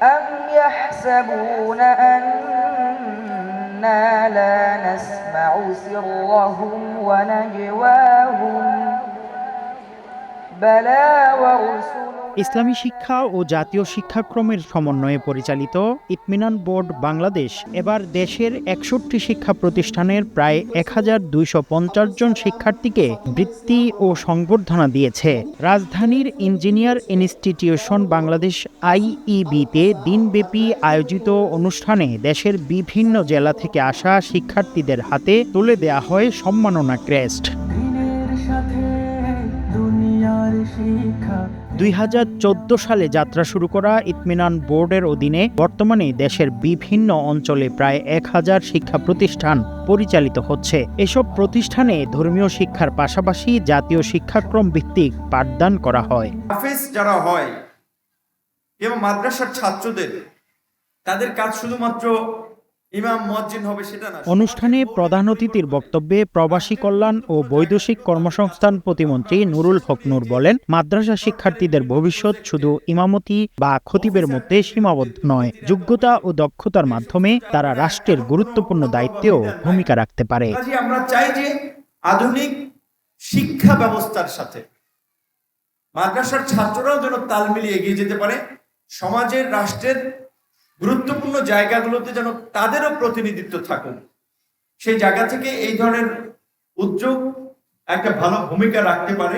أم يحسبون أنا لا نسمع سرهم ونجواهم بلى ورسلنا ইসলামী শিক্ষা ও জাতীয় শিক্ষাক্রমের সমন্বয়ে পরিচালিত ইতমিনান বোর্ড বাংলাদেশ এবার দেশের ৬১ শিক্ষা প্রতিষ্ঠানের প্রায় ১,২৫০ জন শিক্ষার্থীকে বৃত্তি ও সংবর্ধনা দিয়েছে। রাজধানীর ইঞ্জিনিয়ার ইনস্টিটিউশন বাংলাদেশ আইইবিতে দিনব্যাপী আয়োজিত অনুষ্ঠানে দেশের বিভিন্ন জেলা থেকে আসা শিক্ষার্থীদের হাতে তুলে দেয়া হয় সম্মাননা ক্রেস্ট। ২০১৪ সালে যাত্রা শুরু করা ইতমিনান বোর্ডের অধীনে বর্তমানে দেশের বিভিন্ন অঞ্চলে প্রায় ১,০০০ শিক্ষা প্রতিষ্ঠান পরিচালিত হচ্ছে। এসব প্রতিষ্ঠানে ধর্মীয় শিক্ষার পাশাপাশি জাতীয় শিক্ষাক্রম ভিত্তিক পাঠদান করা হয়। হাফেজ যারা হয় এবং মাদ্রাসার ছাত্রদের তাদের কাজ শুধুমাত্র ইমাম মুয়াজ্জিন হবে সেটা না। অনুষ্ঠানে প্রধান অতিথির বক্তব্যে প্রবাসী কল্যাণ ও বৈদেশিক কর্মসংস্থান প্রতিমন্ত্রী নুরুল হক নূর বলেন, মাদ্রাসা শিক্ষার্থীদের ভবিষ্যৎ শুধু ইমামতি বা খতিবের মধ্যে সীমাবদ্ধ নয়, যোগ্যতা ও দক্ষতার মাধ্যমে তারা রাষ্ট্রের গুরুত্বপূর্ণ দায়িত্বেও ভূমিকা রাখতে পারে। আমরা চাই যে আধুনিক শিক্ষা ব্যবস্থার সাথে মাদ্রাসার ছাত্ররাও যেন তাল মিলিয়ে এগিয়ে যেতে পারে, সমাজের রাষ্ট্রের গুরুত্বপূর্ণ জায়গাগুলোতে যেন তাদেরও প্রতিনিধিত্ব থাকুক। সেই জায়গা থেকে এই ধরনের উদ্যোগ একটা ভালো ভূমিকা রাখতে পারে।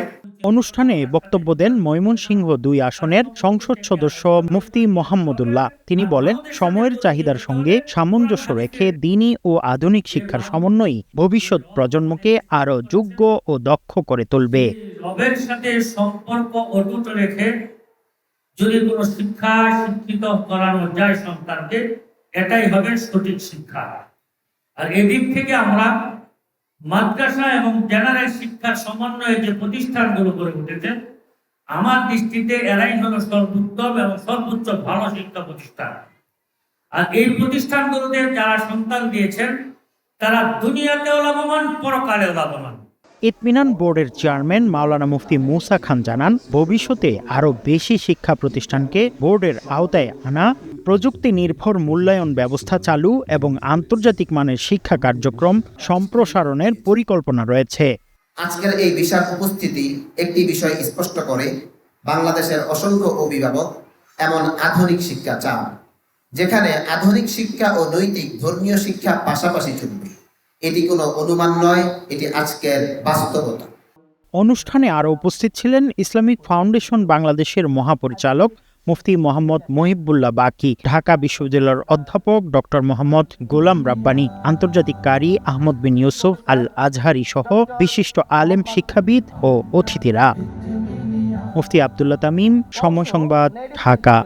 অনুষ্ঠানে বক্তব্য দেন ময়মনসিংহ ২ আসনের সংসদ সদস্য মুফতি মোহাম্মদুল্লাহ। তিনি বলেন, সময়ের চাহিদার সঙ্গে সামঞ্জস্য রেখে দ্বীনি ও আধুনিক শিক্ষার সমন্বয়ই ভবিষ্যৎ প্রজন্মকে আরো যোগ্য ও দক্ষ করে তুলবে। রবের সাথে সম্পর্ক অটুট রেখে যদি কোনো শিক্ষিত করানো যায় সন্তানকে, এটাই হবে সঠিক শিক্ষা। আর এদিক থেকে আমরা মাদ্রাসা এবং জেনারেল শিক্ষার সমন্বয়ে যে প্রতিষ্ঠানগুলো গড়ে উঠেছে, আমার দৃষ্টিতে এরাই হলো সর্বোত্তম এবং সর্বোচ্চ ভালো শিক্ষা প্রতিষ্ঠান। আর এই প্রতিষ্ঠানগুলোতে যারা সন্তান দিয়েছেন তারা দুনিয়াতেও লাভবান, পরকালেও লাভবান। ইতমিনান বোর্ডের চেয়ারম্যান মাওলানা মুফতি মুসা খান জানান, ভবিষ্যতে আরও বেশি শিক্ষা প্রতিষ্ঠানকে বোর্ডের আওতায় আনা, প্রযুক্তি নির্ভর মূল্যায়ন ব্যবস্থা চালু এবং আন্তর্জাতিক মানের শিক্ষা কার্যক্রম সম্প্রসারণের পরিকল্পনা রয়েছে। আজকের এই বিশাল উপস্থিতি একটি বিষয় স্পষ্ট করে, বাংলাদেশের অসংখ্য অভিভাবক এমন আধুনিক শিক্ষা চান যেখানে আধুনিক শিক্ষা ও নৈতিক ধর্মীয় শিক্ষা পাশাপাশি চলবে। এটি কোনো অনুমান নয়, এটি আজকের বাস্তবতা। অনুষ্ঠানে আরও উপস্থিত ছিলেন ইসলামিক ফাউন্ডেশন বাংলাদেশের মহাপরিচালক মুফতি মোহাম্মদ মহিবুল্লাহ বাকি, ঢাকা বিশ্ববিদ্যালয়ের অধ্যাপক ডক্টর মোহাম্মদ গোলাম রাব্বানী, আন্তর্জাতিক কারি আহমদ বিন ইউসুফ আল আজহারি সহ বিশিষ্ট আলেম, শিক্ষাবিদ ও অতিথিরা। মুফতি আব্দুল্লাহ তামিম, সময় সংবাদ, ঢাকা।